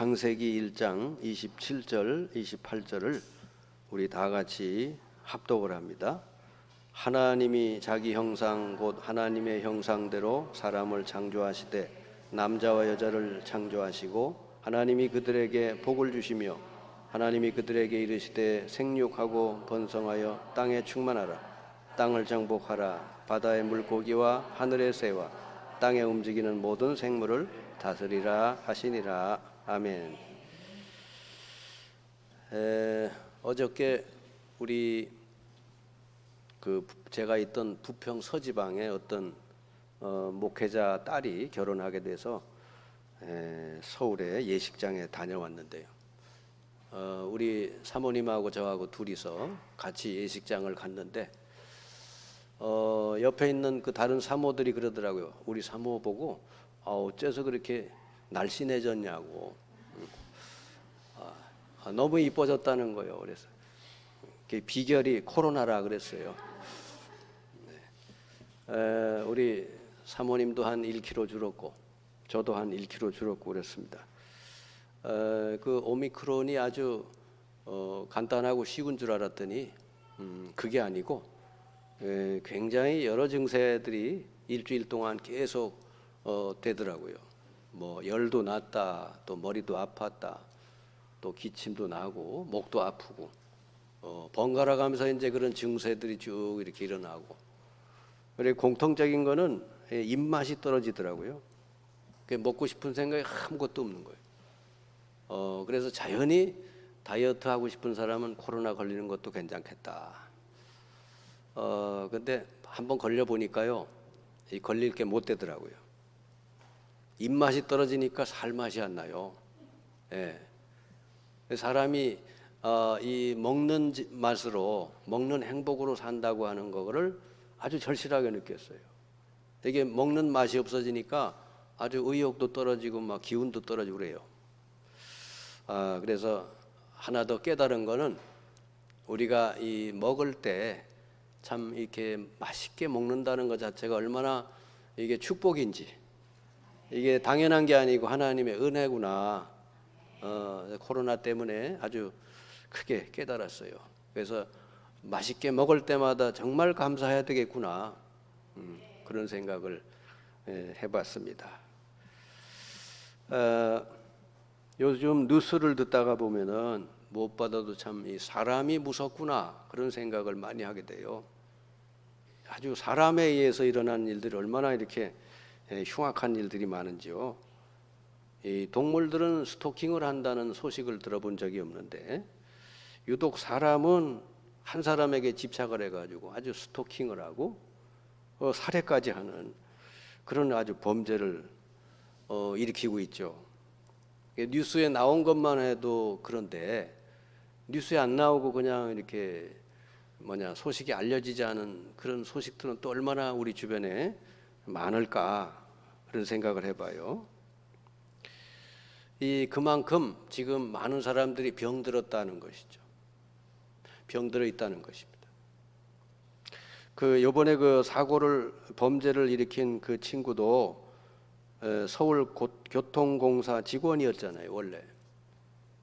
창세기 1장 27절, 28절을 우리 다 같이 합독을 합니다. 하나님이 자기 형상 곧 하나님의 형상대로 사람을 창조하시되 남자와 여자를 창조하시고 하나님이 그들에게 복을 주시며 하나님이 그들에게 이르시되 생육하고 번성하여 땅에 충만하라. 땅을 정복하라. 바다의 물고기와 하늘의 새와 땅에 움직이는 모든 생물을 다스리라 하시니라. 아멘. 어저께 우리 제가 있던 부평 서지방에 어떤 목회자 딸이 결혼하게 돼서 서울의 예식장에 다녀왔는데요. 우리 사모님하고 저하고 둘이서 같이 예식장을 갔는데 옆에 있는 그 다른 사모들이 그러더라고요. 우리 사모 보고 어째서 그렇게 날씬해졌냐고. 너무 이뻐졌다는 거예요. 그래서 비결이 코로나라 그랬어요. 우리 사모님도 한 1kg 줄었고 저도 한 1kg 줄었고 그랬습니다. 그 오미크론이 아주 간단하고 쉬운 줄 알았더니 그게 아니고 굉장히 여러 증세들이 일주일 동안 계속 되더라고요. 뭐 열도 났다, 또 머리도 아팠다, 또 기침도 나고 목도 아프고 번갈아 가면서 이제 그런 증세들이 쭉 이렇게 일어나고, 그리고 공통적인 거는 입맛이 떨어지더라고요. 먹고 싶은 생각이 아무것도 없는 거예요. 그래서 자연히 다이어트 하고 싶은 사람은 코로나 걸리는 것도 괜찮겠다. 근데 한번 걸려 보니까요, 걸릴 게 못 되더라고요. 입맛이 떨어지니까 살맛이 안 나요. 사람이 이 먹는 맛으로, 먹는 행복으로 산다고 하는 거를 아주 절실하게 느꼈어요. 이게 먹는 맛이 없어지니까 아주 의욕도 떨어지고 막 기운도 떨어지고 그래요. 그래서 하나 더 깨달은 거는 우리가 이 먹을 때 참 이렇게 맛있게 먹는다는 것 자체가 얼마나 이게 축복인지, 이게 당연한 게 아니고 하나님의 은혜구나. 코로나 때문에 아주 크게 깨달았어요. 그래서 맛있게 먹을 때마다 정말 감사해야 되겠구나. 그런 생각을 해봤습니다. 요즘 뉴스를 듣다가 보면은 무엇보다도 참 이 사람이 무섭구나 그런 생각을 많이 하게 돼요. 아주 사람에 의해서 일어난 일들이 얼마나 이렇게 흉악한 일들이 많은지요. 이 동물들은 스토킹을 한다는 소식을 들어본 적이 없는데 유독 사람은 한 사람에게 집착을 해가지고 아주 스토킹을 하고 살해까지 하는 그런 아주 범죄를 일으키고 있죠. 뉴스에 나온 것만 해도 그런데 뉴스에 안 나오고 그냥 이렇게 소식이 알려지지 않은 그런 소식들은 또 얼마나 우리 주변에 많을까 그런 생각을 해봐요. 그만큼 지금 많은 사람들이 병들었다는 것이죠. 병들어 있다는 것입니다. 요번에 범죄를 일으킨 그 친구도 서울 교통공사 직원이었잖아요, 원래.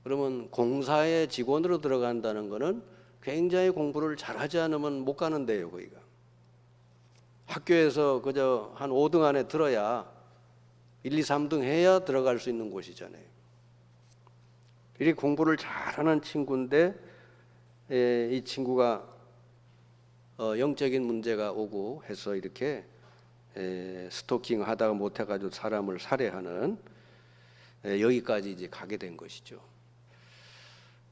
그러면 공사의 직원으로 들어간다는 거는 굉장히 공부를 잘하지 않으면 못 가는데요, 거기가. 학교에서 그저 한 5등 안에 들어야 1, 2, 3등 해야 들어갈 수 있는 곳이잖아요. 이렇게 공부를 잘하는 친구인데 이 친구가 영적인 문제가 오고 해서 이렇게 스토킹 하다가 못해가지고 사람을 살해하는 여기까지 이제 가게 된 것이죠.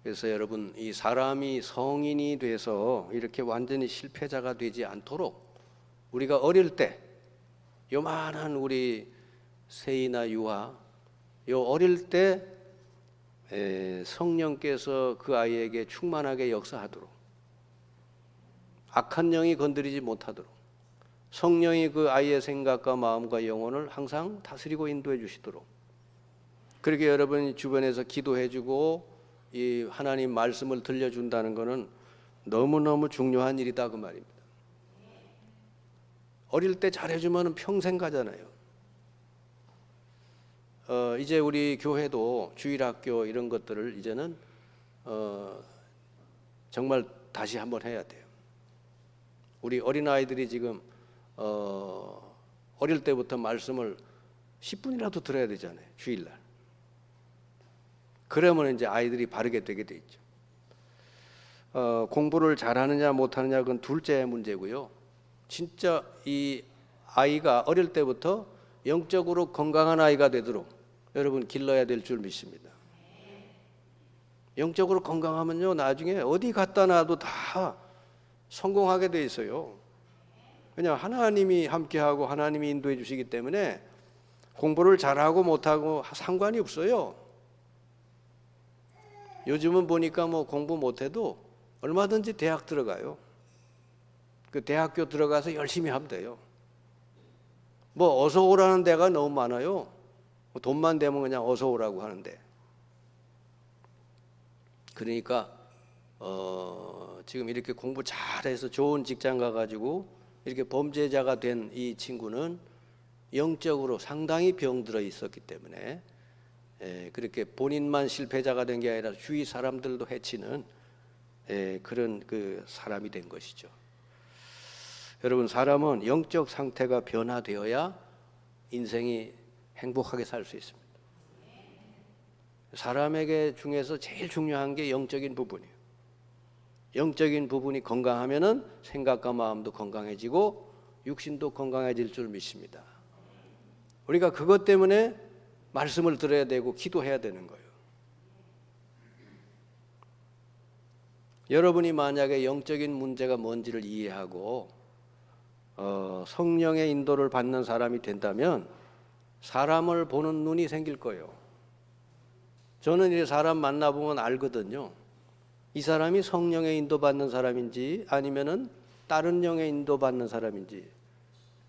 그래서 여러분, 이 사람이 성인이 돼서 이렇게 완전히 실패자가 되지 않도록 우리가 어릴 때 요만한 우리 세이나 유아 어릴 때 성령께서 그 아이에게 충만하게 역사하도록, 악한 영이 건드리지 못하도록 성령이 그 아이의 생각과 마음과 영혼을 항상 다스리고 인도해 주시도록, 그렇게 여러분이 주변에서 기도해 주고 이 하나님 말씀을 들려준다는 것은 너무너무 중요한 일이다 그 말입니다. 어릴 때 잘해주면 평생 가잖아요. 이제 우리 교회도 주일학교 이런 것들을 이제는 정말 다시 한번 해야 돼요. 우리 어린아이들이 지금 어릴 때부터 말씀을 10분이라도 들어야 되잖아요. 주일날. 그러면 이제 아이들이 바르게 되게 돼 있죠. 공부를 잘하느냐 못하느냐 그건 둘째 문제고요. 진짜 이 아이가 어릴 때부터 영적으로 건강한 아이가 되도록 여러분 길러야 될 줄 믿습니다. 영적으로 건강하면요 나중에 어디 갖다 놔도 다 성공하게 돼 있어요. 그냥 하나님이 함께하고 하나님이 인도해 주시기 때문에 공부를 잘하고 못하고 상관이 없어요. 요즘은 보니까 뭐 공부 못해도 얼마든지 대학 들어가요. 그 대학교 들어가서 열심히 하면 돼요. 뭐 어서 오라는 데가 너무 많아요. 돈만 되면 그냥 어서 오라고 하는데. 그러니까 지금 이렇게 공부 잘해서 좋은 직장 가가지고 이렇게 범죄자가 된 이 친구는 영적으로 상당히 병들어 있었기 때문에 그렇게 본인만 실패자가 된 게 아니라 주위 사람들도 해치는 그런 그 사람이 된 것이죠. 여러분, 사람은 영적 상태가 변화되어야 인생이 행복하게 살 수 있습니다. 사람에게 중에서 제일 중요한 게 영적인 부분이에요. 영적인 부분이 건강하면은 생각과 마음도 건강해지고 육신도 건강해질 줄 믿습니다. 우리가 그것 때문에 말씀을 들어야 되고 기도해야 되는 거예요. 여러분이 만약에 영적인 문제가 뭔지를 이해하고 성령의 인도를 받는 사람이 된다면 사람을 보는 눈이 생길 거예요. 저는 이 사람 만나보면 알거든요. 이 사람이 성령의 인도받는 사람인지 아니면은 다른 영의 인도받는 사람인지.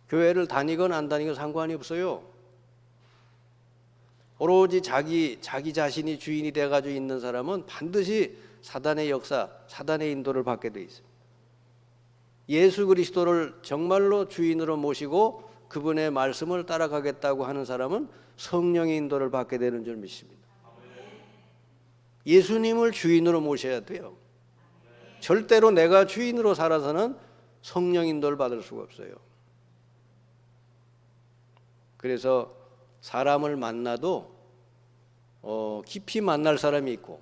교회를 다니건 안 다니건 상관이 없어요. 오로지 자기 자신이 주인이 돼가지고 있는 사람은 반드시 사단의 역사, 사단의 인도를 받게 돼 있습니다. 예수 그리스도를 정말로 주인으로 모시고 그분의 말씀을 따라가겠다고 하는 사람은 성령의 인도를 받게 되는 줄 믿습니다. 예수님을 주인으로 모셔야 돼요. 절대로 내가 주인으로 살아서는 성령 인도를 받을 수가 없어요. 그래서 사람을 만나도 깊이 만날 사람이 있고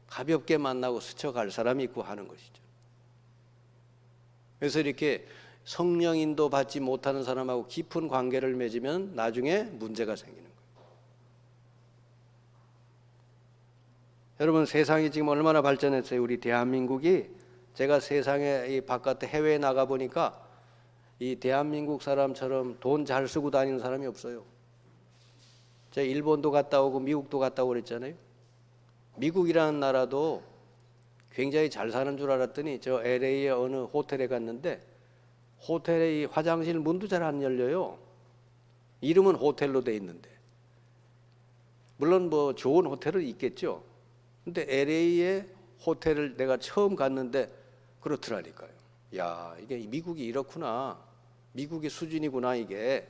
가볍게 만나고 스쳐갈 사람이 있고 하는 것이죠. 그래서 이렇게 성령 인도 받지 못하는 사람하고 깊은 관계를 맺으면 나중에 문제가 생기는 거예요. 여러분, 세상이 지금 얼마나 발전했어요. 우리 대한민국이 제가 세상에 이 바깥에 해외에 나가 보니까 이 대한민국 사람처럼 돈 잘 쓰고 다니는 사람이 없어요. 제가 일본도 갔다 오고 미국도 갔다 오고 그랬잖아요. 미국이라는 나라도 굉장히 잘 사는 줄 알았더니 저 LA의 어느 호텔에 갔는데 호텔의 이 화장실 문도 잘 안 열려요. 이름은 호텔로 돼 있는데. 물론 뭐 좋은 호텔은 있겠죠. 근데 LA의 호텔을 내가 처음 갔는데 그렇더라니까요. 야, 이게 미국이 이렇구나. 미국의 수준이구나 이게.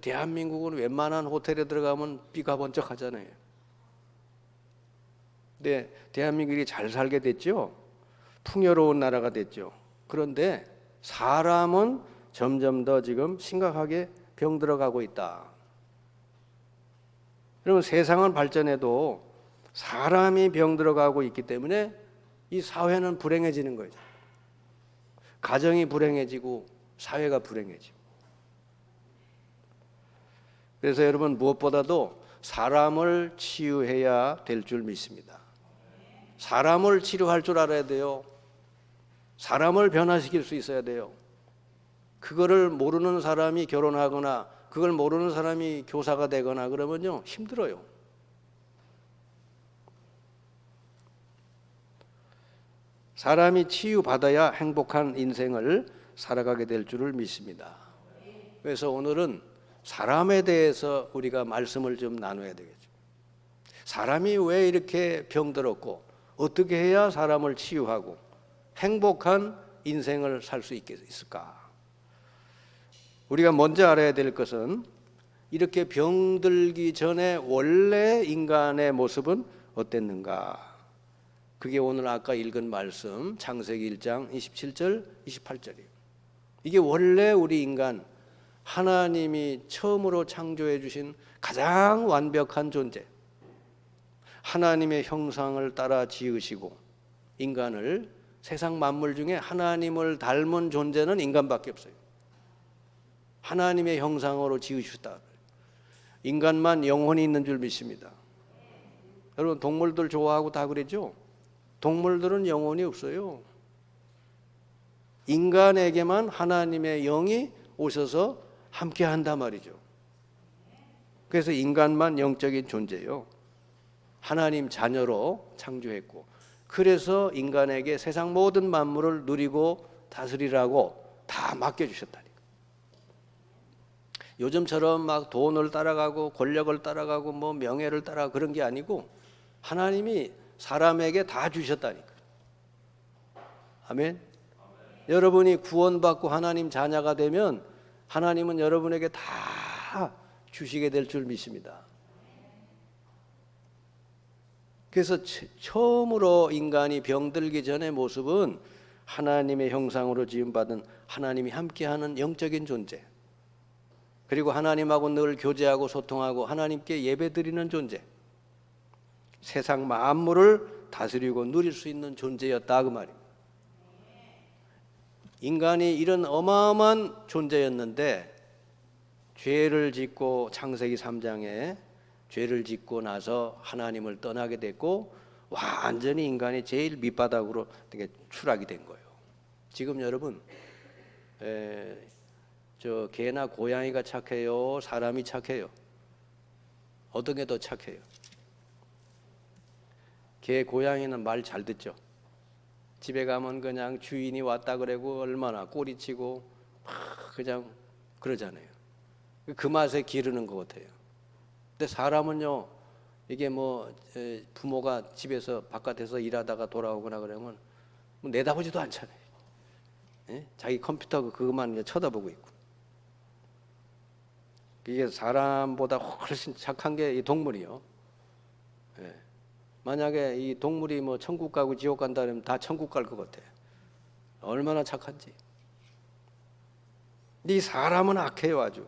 대한민국은 웬만한 호텔에 들어가면 삐가 번쩍 하잖아요. 근데 대한민국이 잘 살게 됐죠. 풍요로운 나라가 됐죠. 그런데 사람은 점점 더 지금 심각하게 병들어가고 있다. 그러면 세상은 발전해도 사람이 병들어가고 있기 때문에 이 사회는 불행해지는 거죠. 가정이 불행해지고 사회가 불행해지고. 그래서 여러분, 무엇보다도 사람을 치유해야 될 줄 믿습니다. 사람을 치료할 줄 알아야 돼요. 사람을 변화시킬 수 있어야 돼요. 그거를 모르는 사람이 결혼하거나 그걸 모르는 사람이 교사가 되거나 그러면요 힘들어요. 사람이 치유받아야 행복한 인생을 살아가게 될 줄을 믿습니다. 그래서 오늘은 사람에 대해서 우리가 말씀을 좀 나눠야 되겠죠. 사람이 왜 이렇게 병들었고 어떻게 해야 사람을 치유하고 행복한 인생을 살 수 있을까? 우리가 먼저 알아야 될 것은 이렇게 병들기 전에 원래 인간의 모습은 어땠는가? 그게 오늘 아까 읽은 말씀 창세기 1장 27절 28절이에요. 이게 원래 우리 인간 하나님이 처음으로 창조해 주신 가장 완벽한 존재, 하나님의 형상을 따라 지으시고 인간을 세상 만물 중에 하나님을 닮은 존재는 인간밖에 없어요. 하나님의 형상으로 지으셨다. 인간만 영혼이 있는 줄 믿습니다. 여러분 동물들 좋아하고 다 그러죠? 동물들은 영혼이 없어요. 인간에게만 하나님의 영이 오셔서 함께 한단 말이죠. 그래서 인간만 영적인 존재예요. 하나님 자녀로 창조했고, 그래서 인간에게 세상 모든 만물을 누리고 다스리라고 다 맡겨주셨다니까. 요즘처럼 막 돈을 따라가고 권력을 따라가고 뭐 명예를 따라가고 그런 게 아니고 하나님이 사람에게 다 주셨다니까. 아멘. 여러분이 구원받고 하나님 자녀가 되면 하나님은 여러분에게 다 주시게 될 줄 믿습니다. 그래서 처음으로 인간이 병들기 전의 모습은 하나님의 형상으로 지음받은 하나님이 함께하는 영적인 존재, 그리고 하나님하고 늘 교제하고 소통하고 하나님께 예배드리는 존재, 세상 만물을 다스리고 누릴 수 있는 존재였다 그 말입니다. 인간이 이런 어마어마한 존재였는데 죄를 짓고 창세기 3장에 죄를 짓고 나서 하나님을 떠나게 됐고 완전히 인간이 제일 밑바닥으로 추락이 된 거예요. 지금 여러분 저 개나 고양이가 착해요? 사람이 착해요? 어떤 게 더 착해요? 개, 고양이는 말 잘 듣죠. 집에 가면 그냥 주인이 왔다 그러고 얼마나 꼬리치고 막 그냥 그러잖아요. 그 맛에 기르는 것 같아요. 근데 사람은요, 이게 뭐 부모가 집에서 바깥에서 일하다가 돌아오거나 그러면 뭐 내다보지도 않잖아요. 예? 자기 컴퓨터 그것만 이제 쳐다보고 있고. 이게 사람보다 훨씬 착한 게 이 동물이요. 예. 만약에 이 동물이 뭐 천국 가고 지옥 간다 그러면 다 천국 갈 것 같아. 얼마나 착한지. 근데 이 사람은 악해요, 아주.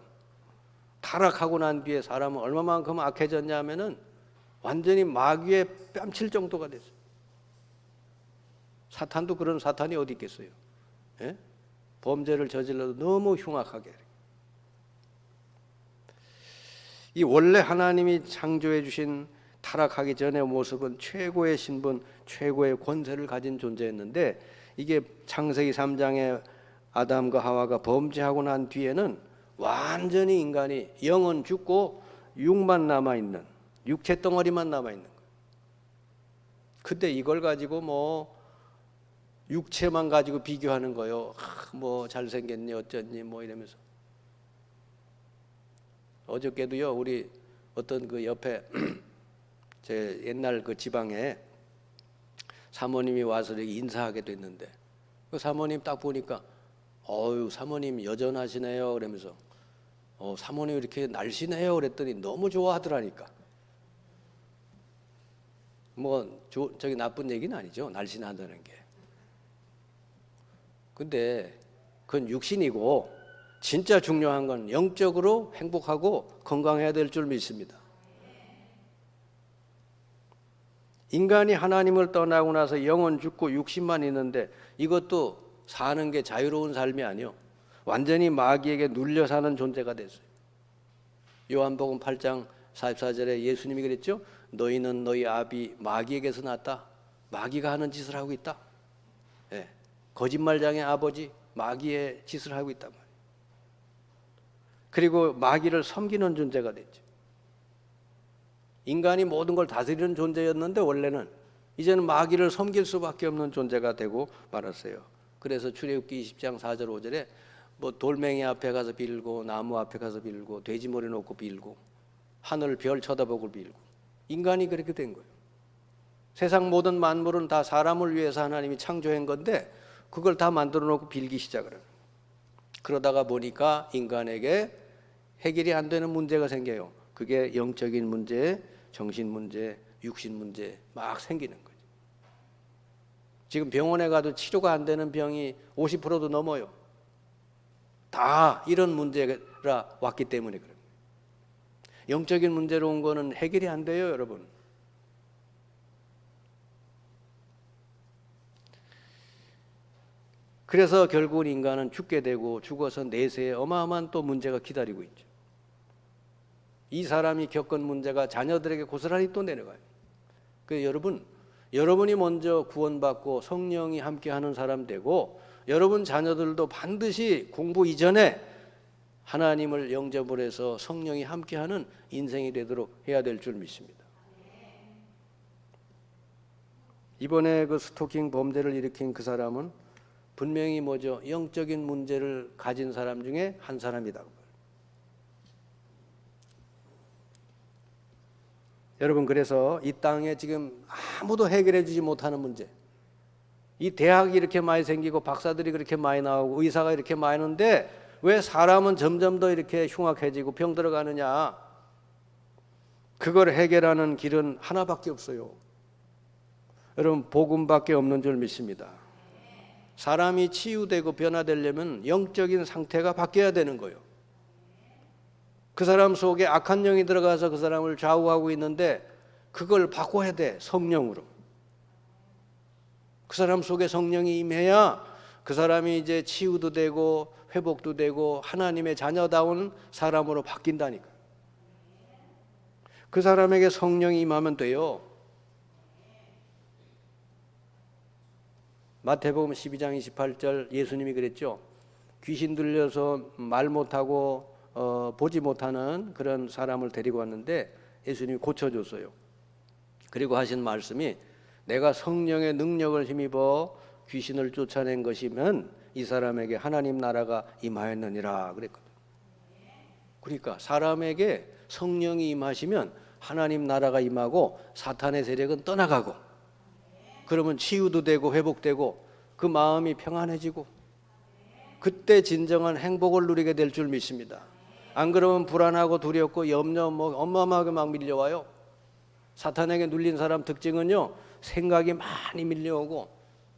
타락하고 난 뒤에 사람은 얼마만큼 악해졌냐면은 완전히 마귀에 뺨칠 정도가 됐어요. 사탄도 그런 사탄이 어디 있겠어요? 예? 범죄를 저질러도 너무 흉악하게. 이 원래 하나님이 창조해 주신 타락하기 전의 모습은 최고의 신분, 최고의 권세를 가진 존재였는데 이게 창세기 3장에 아담과 하와가 범죄하고 난 뒤에는 완전히 인간이 영은 죽고 육만 남아있는, 육체 덩어리만 남아있는 거예요. 근데 이걸 가지고 뭐 육체만 가지고 비교하는 거예요. 뭐 잘생겼니 어쩌니 뭐 이러면서. 어저께도요, 우리 어떤 그 옆에 제 옛날 그 지방에 사모님이 와서 이렇게 인사하게 됐는데 그 사모님 딱 보니까 어유 사모님 여전하시네요 그러면서 사모님 이렇게 날씬해요 그랬더니 너무 좋아하더라니까. 뭐 저기 나쁜 얘기는 아니죠, 날씬하다는 게. 근데 그건 육신이고 진짜 중요한 건 영적으로 행복하고 건강해야 될 줄 믿습니다. 인간이 하나님을 떠나고 나서 영은 죽고 육신만 있는데 이것도 사는 게 자유로운 삶이 아니요, 완전히 마귀에게 눌려 사는 존재가 됐어요. 요한복음 8장 44절에 예수님이 그랬죠. 너희는 너희 아비 마귀에게서 났다. 마귀가 하는 짓을 하고 있다. 예. 거짓말장의 아버지 마귀의 짓을 하고 있단 말이에요. 그리고 마귀를 섬기는 존재가 됐죠. 인간이 모든 걸 다스리는 존재였는데 원래는 이제는 마귀를 섬길 수밖에 없는 존재가 되고 말았어요. 그래서 출애굽기 20장 4절 5절에 뭐 돌멩이 앞에 가서 빌고 나무 앞에 가서 빌고 돼지머리 놓고 빌고 하늘 별 쳐다보고 빌고, 인간이 그렇게 된 거예요. 세상 모든 만물은 다 사람을 위해서 하나님이 창조한 건데 그걸 다 만들어 놓고 빌기 시작을 해요. 그러다가 보니까 인간에게 해결이 안 되는 문제가 생겨요. 그게 영적인 문제, 정신 문제, 육신 문제 막 생기는 거죠. 지금 병원에 가도 치료가 안 되는 병이 50%도 넘어요. 다 이런 문제라 왔기 때문에 그래요. 영적인 문제로 온 거는 해결이 안 돼요, 여러분. 그래서 결국은 인간은 죽게 되고 죽어서 내세에 어마어마한 또 문제가 기다리고 있죠. 이 사람이 겪은 문제가 자녀들에게 고스란히 또 내려가요. 그래서 여러분이 먼저 구원받고 성령이 함께하는 사람 되고 여러분 자녀들도 반드시 공부 이전에 하나님을 영접을 해서 성령이 함께하는 인생이 되도록 해야 될 줄 믿습니다. 이번에 그 스토킹 범죄를 일으킨 그 사람은 분명히 뭐죠? 영적인 문제를 가진 사람 중에 한 사람이다. 여러분, 그래서 이 땅에 지금 아무도 해결해 주지 못하는 문제, 이 대학이 이렇게 많이 생기고 박사들이 그렇게 많이 나오고 의사가 이렇게 많이 하는데 왜 사람은 점점 더 이렇게 흉악해지고 병 들어가느냐? 그걸 해결하는 길은 하나밖에 없어요. 여러분, 복음밖에 없는 줄 믿습니다. 사람이 치유되고 변화되려면 영적인 상태가 바뀌어야 되는 거예요. 그 사람 속에 악한 영이 들어가서 그 사람을 좌우하고 있는데 그걸 바꿔야 돼, 성령으로. 그 사람 속에 성령이 임해야 그 사람이 이제 치유도 되고 회복도 되고 하나님의 자녀다운 사람으로 바뀐다니까. 그 사람에게 성령이 임하면 돼요. 마태복음 12장 28절 예수님이 그랬죠. 귀신 들려서 말 못하고 보지 못하는 그런 사람을 데리고 왔는데 예수님이 고쳐줬어요. 그리고 하신 말씀이 내가 성령의 능력을 힘입어 귀신을 쫓아낸 것이면 이 사람에게 하나님 나라가 임하였느니라 그랬거든요. 그러니까 사람에게 성령이 임하시면 하나님 나라가 임하고 사탄의 세력은 떠나가고 그러면 치유도 되고 회복되고 그 마음이 평안해지고 그때 진정한 행복을 누리게 될 줄 믿습니다. 안 그러면 불안하고 두렵고 염려 어마어마하게 막 밀려와요. 사탄에게 눌린 사람 특징은요, 생각이 많이 밀려오고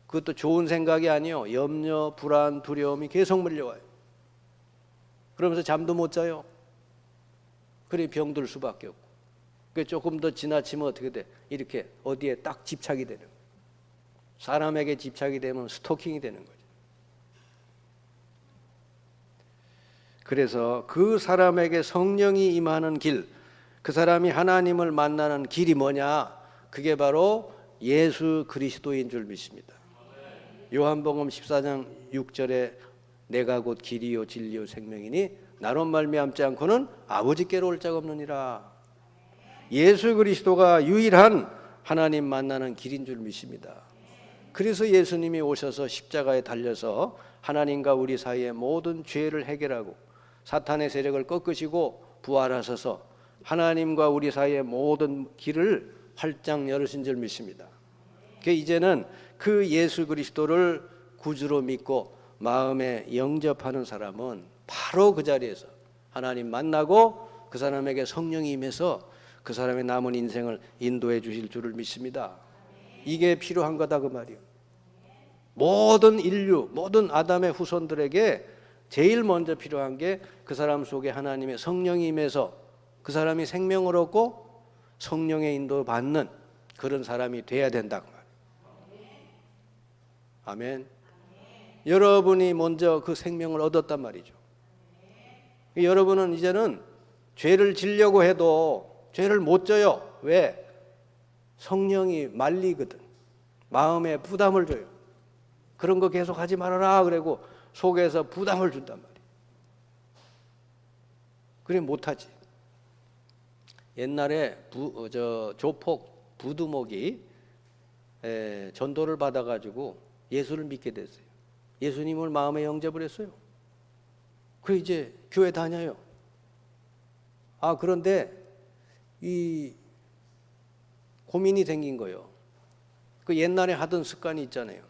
그것도 좋은 생각이 아니요, 염려, 불안, 두려움이 계속 밀려와요. 그러면서 잠도 못 자요. 그래 병들 수밖에 없고. 그 조금 더 지나치면 어떻게 돼? 이렇게 어디에 딱 집착이 되는 거예요. 사람에게 집착이 되면 스토킹이 되는 거죠. 그래서 그 사람에게 성령이 임하는 길, 그 사람이 하나님을 만나는 길이 뭐냐? 그게 바로 예수 그리스도인 줄 믿습니다. 요한복음 14장 6절에 내가 곧 길이요 진리요 생명이니 나로 말미암지 않고는 아버지께로 올 자가 없느니라. 예수 그리스도가 유일한 하나님 만나는 길인 줄 믿습니다. 그래서 예수님이 오셔서 십자가에 달려서 하나님과 우리 사이의 모든 죄를 해결하고 사탄의 세력을 꺾으시고 부활하셔서 하나님과 우리 사이의 모든 길을 활짝 열으신 줄 믿습니다. 이제는 그 예수 그리스도를 구주로 믿고 마음에 영접하는 사람은 바로 그 자리에서 하나님 만나고 그 사람에게 성령이 임해서 그 사람의 남은 인생을 인도해 주실 줄을 믿습니다. 이게 필요한 거다 그 말이에요. 모든 인류, 모든 아담의 후손들에게 제일 먼저 필요한 게 그 사람 속에 하나님의 성령이 임해서 그 사람이 생명을 얻고 성령의 인도를 받는 그런 사람이 돼야 된다 그 말이에요. 아멘. 여러분이 먼저 그 생명을 얻었단 말이죠. 여러분은 이제는 죄를 지려고 해도 죄를 못 져요. 왜? 성령이 말리거든. 마음에 부담을 줘요. 그런 거 계속 하지 말아라 그러고 속에서 부담을 준단 말이에요. 그래 못하지. 옛날에 조폭 부두목이 전도를 받아가지고 예수를 믿게 됐어요. 예수님을 마음에 영접을 했어요. 그래 이제 교회 다녀요. 그런데 이 고민이 생긴 거예요. 그 옛날에 하던 습관이 있잖아요.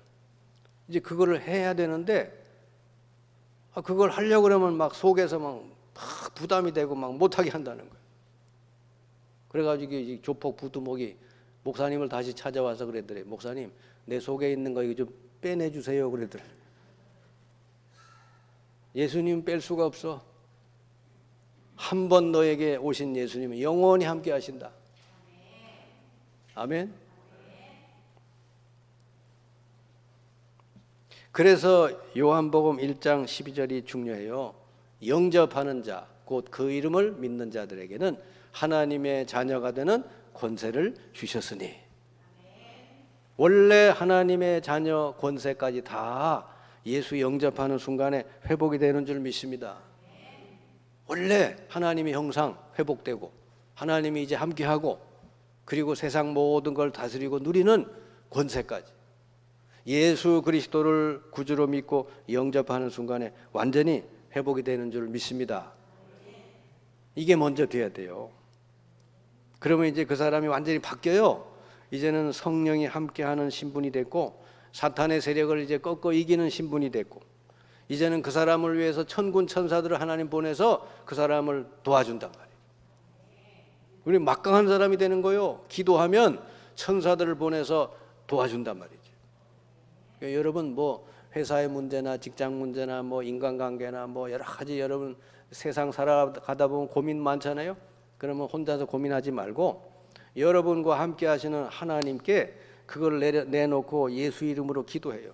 이제 그거를 해야 되는데 그걸 하려고 그러면 막 속에서 막 막 부담이 되고 막 못하게 한다는 거예요. 그래가지고 이 조폭 부두목이 목사님을 다시 찾아와서 그랬더래. 목사님, 내 속에 있는 거 이거 좀 빼내주세요. 그랬더래. 예수님 뺄 수가 없어. 한 번 너에게 오신 예수님은 영원히 함께 하신다. 아멘. 그래서 요한복음 1장 12절이 중요해요. 영접하는 자, 곧 그 이름을 믿는 자들에게는 하나님의 자녀가 되는 권세를 주셨으니. 원래 하나님의 자녀 권세까지 다 예수 영접하는 순간에 회복이 되는 줄 믿습니다. 원래 하나님의 형상 회복되고 하나님이 이제 함께하고 그리고 세상 모든 걸 다스리고 누리는 권세까지 예수 그리스도를 구주로 믿고 영접하는 순간에 완전히 회복이 되는 줄 믿습니다. 이게 먼저 돼야 돼요. 그러면 이제 그 사람이 완전히 바뀌어요. 이제는 성령이 함께하는 신분이 됐고 사탄의 세력을 이제 꺾어 이기는 신분이 됐고 이제는 그 사람을 위해서 천군 천사들을 하나님 보내서 그 사람을 도와준단 말이에요. 우리 막강한 사람이 되는 거예요. 기도하면 천사들을 보내서 도와준단 말이죠. 그러니까 여러분 뭐 회사의 문제나 직장 문제나 뭐 인간관계나 뭐 여러 가지 여러분 세상 살아가다 보면 고민 많잖아요. 그러면 혼자서 고민하지 말고 여러분과 함께 하시는 하나님께 그걸 내놓고 예수 이름으로 기도해요.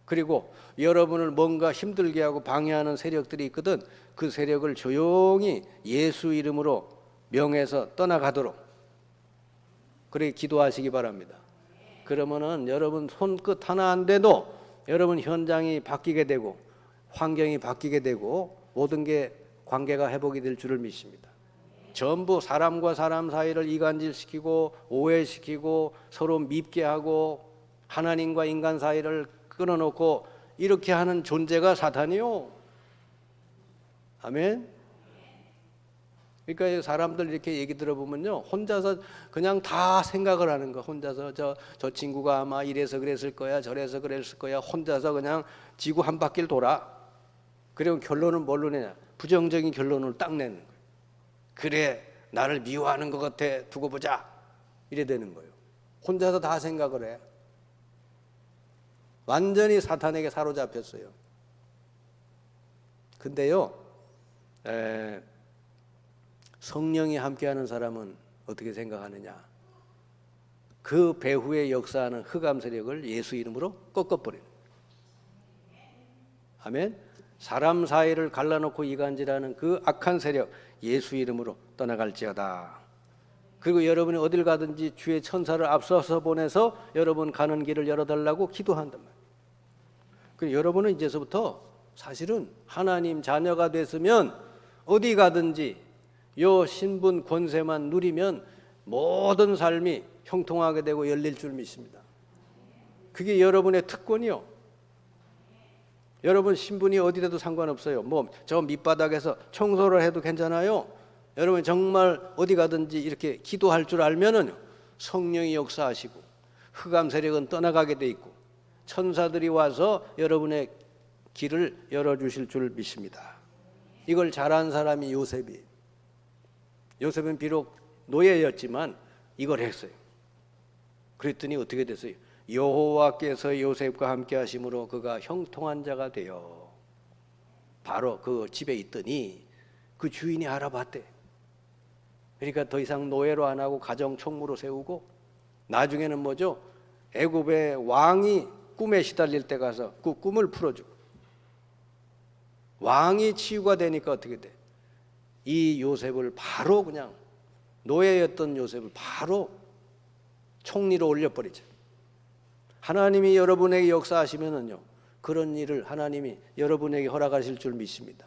그리고 여러분을 뭔가 힘들게 하고 방해하는 세력들이 있거든. 그 세력을 조용히 예수 이름으로 명해서 떠나가도록 그렇게 기도하시기 바랍니다. 그러면은 여러분 손끝 하나 안 돼도 여러분 현장이 바뀌게 되고 환경이 바뀌게 되고 모든 게 관계가 회복이 될 줄을 믿습니다. 전부 사람과 사람 사이를 이간질시키고 오해시키고 서로 밉게 하고 하나님과 인간 사이를 끊어놓고 이렇게 하는 존재가 사탄이요. 아멘. 그러니까 사람들 이렇게 얘기 들어보면요, 혼자서 그냥 다 생각을 하는 거. 혼자서 저 친구가 아마 이래서 그랬을 거야, 저래서 그랬을 거야. 혼자서 그냥 지구 한 바퀴를 돌아. 그리고 결론은 뭘로 내냐? 부정적인 결론을 딱 내는 거예요. 그래, 나를 미워하는 것 같아. 두고 보자. 이래 되는 거예요. 혼자서 다 생각을 해. 완전히 사탄에게 사로잡혔어요. 근데요, 성령이 함께하는 사람은 어떻게 생각하느냐? 그 배후에 역사하는 흑암 세력을 예수 이름으로 꺾어버리는. 아멘. 사람 사이를 갈라놓고 이간질하는 그 악한 세력 예수 이름으로 떠나갈지어다. 그리고 여러분이 어딜 가든지 주의 천사를 앞서서 보내서 여러분 가는 길을 열어달라고 기도한단 말이에요. 그리고 여러분은 이제서부터 사실은 하나님 자녀가 됐으면 어디 가든지 요 신분 권세만 누리면 모든 삶이 형통하게 되고 열릴 줄 믿습니다. 그게 여러분의 특권이요. 여러분 신분이 어디라도 상관없어요. 뭐 저 밑바닥에서 청소를 해도 괜찮아요. 여러분 정말 어디 가든지 이렇게 기도할 줄 알면은 성령이 역사하시고 흑암 세력은 떠나가게 돼 있고 천사들이 와서 여러분의 길을 열어주실 줄 믿습니다. 이걸 잘한 사람이 요셉이에요. 요셉은 비록 노예였지만 이걸 했어요. 그랬더니 어떻게 됐어요? 여호와께서 요셉과 함께 하심으로 그가 형통한 자가 되어 바로 그 집에 있더니 그 주인이 알아봤대. 그러니까 더 이상 노예로 안 하고 가정 총무로 세우고 나중에는 뭐죠? 애굽의 왕이 꿈에 시달릴 때 가서 그 꿈을 풀어주고 왕이 치유가 되니까 어떻게 돼? 이 요셉을 바로 그냥 노예였던 요셉을 바로 총리로 올려버리죠. 하나님이 여러분에게 역사하시면은요 그런 일을 하나님이 여러분에게 허락하실 줄 믿습니다.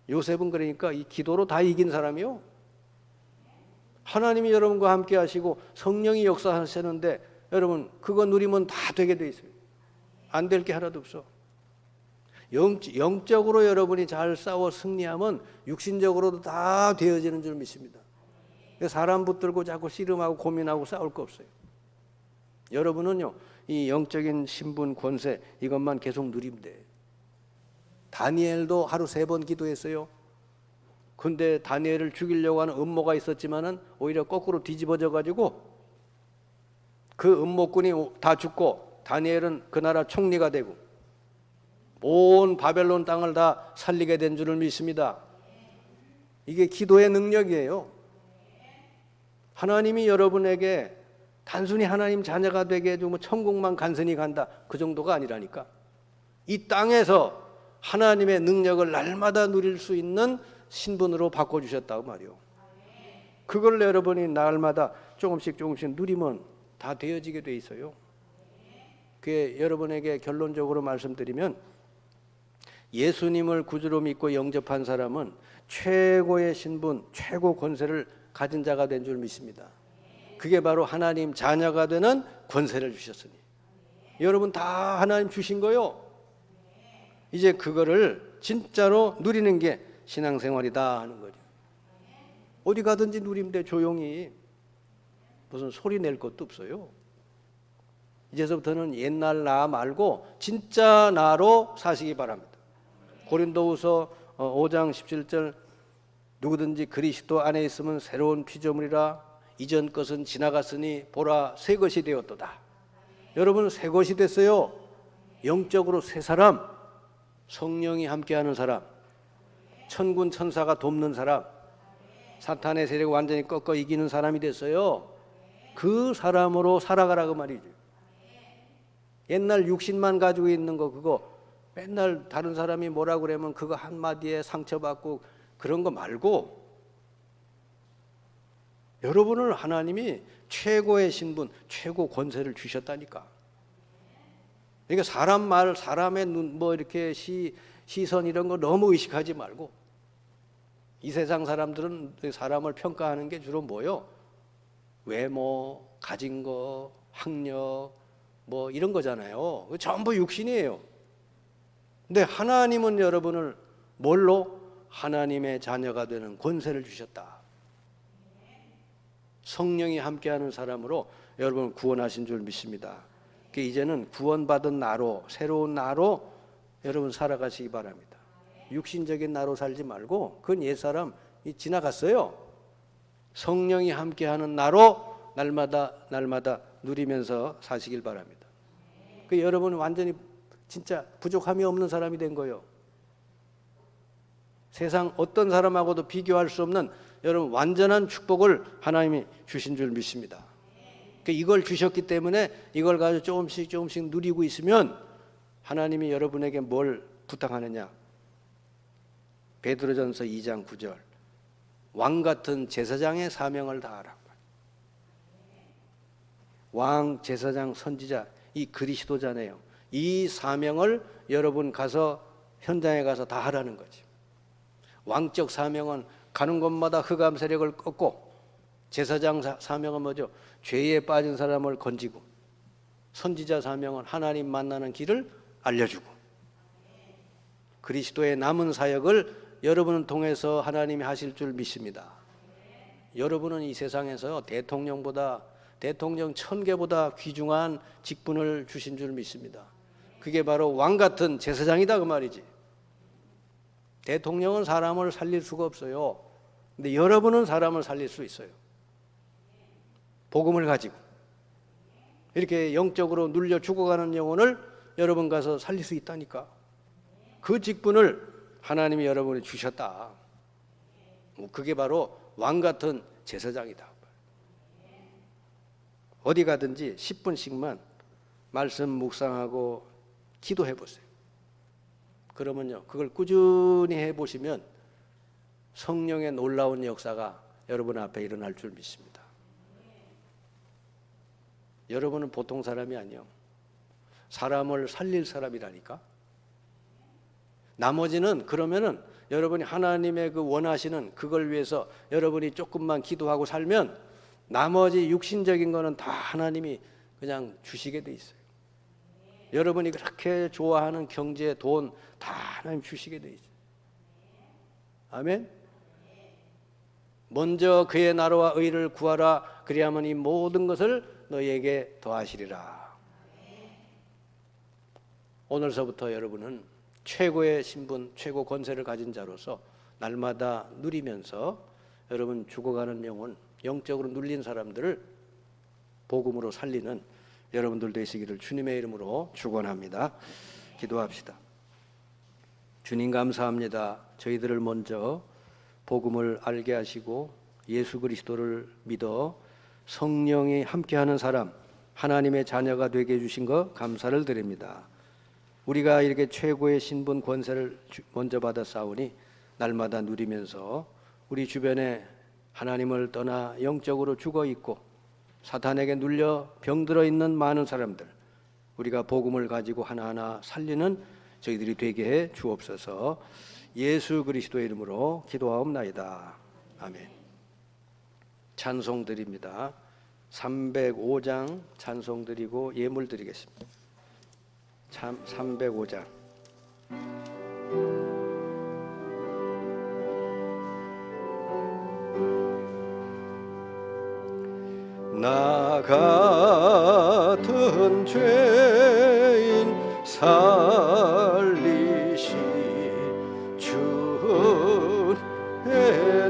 요셉은 그러니까 이 기도로 다 이긴 사람이요. 하나님이 여러분과 함께 하시고 성령이 역사하시는데 여러분 그거 누리면 다 되게 돼 있어요. 안 될 게 하나도 없어. 영적으로 여러분이 잘 싸워 승리하면 육신적으로도 다 되어지는 줄 믿습니다. 사람 붙들고 자꾸 씨름하고 고민하고 싸울 거 없어요. 여러분은요 이 영적인 신분 권세 이것만 계속 누리면 돼. 다니엘도 하루 3번 기도했어요. 근데 다니엘을 죽이려고 하는 음모가 있었지만은 오히려 거꾸로 뒤집어져 가지고 그 음모꾼이 다 죽고 다니엘은 그 나라 총리가 되고 온 바벨론 땅을 다 살리게 된 줄을 믿습니다. 이게 기도의 능력이에요. 하나님이 여러분에게 단순히 하나님 자녀가 되게 해주고 천국만 간선히 간다 그 정도가 아니라니까. 이 땅에서 하나님의 능력을 날마다 누릴 수 있는 신분으로 바꿔주셨다고 말이요. 그걸 여러분이 날마다 조금씩 누리면 다 되어지게 돼 있어요. 그게 여러분에게 결론적으로 말씀드리면 예수님을 구주로 믿고 영접한 사람은 최고의 신분, 최고 권세를 가진 자가 된 줄 믿습니다. 그게 바로 하나님 자녀가 되는 권세를 주셨으니 여러분 다 하나님 주신 거요. 이제 그거를 진짜로 누리는 게 신앙생활이다 하는 거죠. 어디 가든지 누리면 돼. 조용히 무슨 소리 낼 것도 없어요. 이제서부터는 옛날 나 말고 진짜 나로 사시기 바랍니다. 고린도후서 5장 17절 누구든지 그리스도 안에 있으면 새로운 피조물이라 이전 것은 지나갔으니 보라 새 것이 되었도다. 여러분 새 것이 됐어요. 영적으로 새 사람, 성령이 함께하는 사람, 천군 천사가 돕는 사람, 사탄의 세력을 완전히 꺾어 이기는 사람이 됐어요. 그 사람으로 살아가라고 말이죠. 옛날 육신만 가지고 있는 거 그거 맨날 다른 사람이 뭐라 그러면 그거 한마디에 상처받고 그런 거 말고 여러분을 하나님이 최고의 신분, 최고 권세를 주셨다니까. 그러니까 사람 말, 사람의 눈, 뭐 이렇게 시선 이런 거 너무 의식하지 말고 이 세상 사람들은 사람을 평가하는 게 주로 뭐요? 외모, 가진 거, 학력 뭐 이런 거잖아요. 전부 육신이에요. 근데 하나님은 여러분을 뭘로? 하나님의 자녀가 되는 권세를 주셨다. 성령이 함께하는 사람으로 여러분을 구원하신 줄 믿습니다. 이제는 구원받은 나로, 새로운 나로 여러분 살아가시기 바랍니다. 육신적인 나로 살지 말고 그건 옛사람이 지나갔어요. 성령이 함께하는 나로 날마다 누리면서 사시길 바랍니다. 여러분은 완전히 진짜 부족함이 없는 사람이 된 거예요. 세상 어떤 사람하고도 비교할 수 없는 여러분 완전한 축복을 하나님이 주신 줄 믿습니다. 이걸 주셨기 때문에 이걸 가지고 조금씩 누리고 있으면 하나님이 여러분에게 뭘 부탁하느냐? 베드로전서 2장 9절 왕 같은 제사장의 사명을 다하라. 왕, 제사장, 선지자 이 그리스도잖아요. 이 사명을 여러분 가서 현장에 가서 다 하라는 거죠. 왕적 사명은 가는 곳마다 흑암 세력을 꺾고, 제사장 사명은 뭐죠? 죄에 빠진 사람을 건지고, 선지자 사명은 하나님 만나는 길을 알려주고, 그리스도의 남은 사역을 여러분을 통해서 하나님이 하실 줄 믿습니다. 여러분은 이 세상에서 대통령 1000개보다 귀중한 직분을 주신 줄 믿습니다. 그게 바로 왕 같은 제사장이다 그 말이지. 대통령은 사람을 살릴 수가 없어요. 근데 여러분은 사람을 살릴 수 있어요. 복음을 가지고 이렇게 영적으로 눌려 죽어가는 영혼을 여러분 가서 살릴 수 있다니까. 그 직분을 하나님이 여러분이 주셨다. 그게 바로 왕 같은 제사장이다. 어디 가든지 10분씩만 말씀 묵상하고 기도해 보세요. 그러면요, 그걸 꾸준히 해 보시면 성령의 놀라운 역사가 여러분 앞에 일어날 줄 믿습니다. 여러분은 보통 사람이 아니요, 사람을 살릴 사람이라니까. 나머지는 그러면은 여러분이 하나님의 그 원하시는 그걸 위해서 여러분이 조금만 기도하고 살면 나머지 육신적인 거는 다 하나님이 그냥 주시게 돼 있어요. 여러분이 그렇게 좋아하는 경제, 돈 다 하나님 주시게 돼 있어요. 아멘. 먼저 그의 나라와 의를 구하라. 그리하면 이 모든 것을 너희에게 더하시리라. 오늘서부터 여러분은 최고의 신분, 최고 권세를 가진 자로서 날마다 누리면서 여러분 죽어가는 영혼, 영적으로 눌린 사람들을 복음으로 살리는 여러분들 되시기를 주님의 이름으로 축원합니다. 기도합시다. 주님 감사합니다. 저희들을 먼저 복음을 알게 하시고 예수 그리스도를 믿어 성령이 함께하는 사람, 하나님의 자녀가 되게 해주신 것 감사를 드립니다. 우리가 이렇게 최고의 신분 권세를 먼저 받아 싸우니 날마다 누리면서 우리 주변에 하나님을 떠나 영적으로 죽어있고 사탄에게 눌려 병들어 있는 많은 사람들, 우리가 복음을 가지고 하나하나 살리는 저희들이 되게 해 주옵소서. 예수 그리스도의 이름으로 기도하옵나이다. 아멘. 찬송 드립니다. 305장 찬송 드리고 예물 드리겠습니다. 305장. 나 같은 죄인 살리신 주의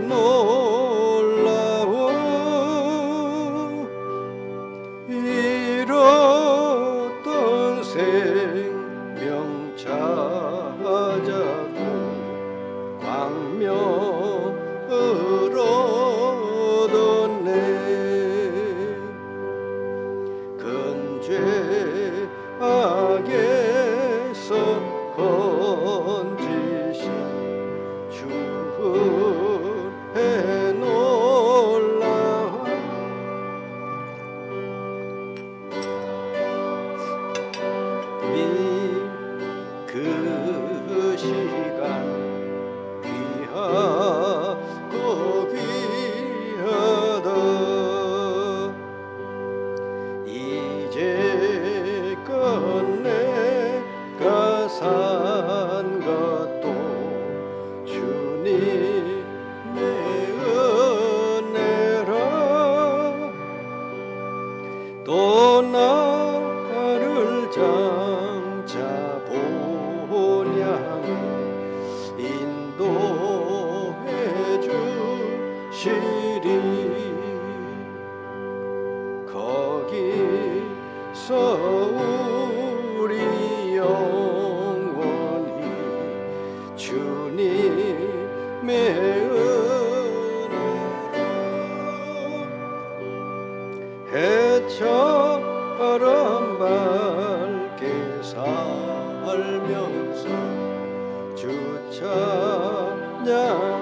놀라워 잃었던 생명 찾았고 광명을 얻었네. 악에서 건지신 주의 놀라워 그 시간 귀하고 귀하다. 이제껏 내가 산 것도 주님의 은혜라. 또 나를 장차 본향 인도해 주시리. 거기서 우리 영원히 주님의 은혜로 해처럼 밝게 살면서 주 찬양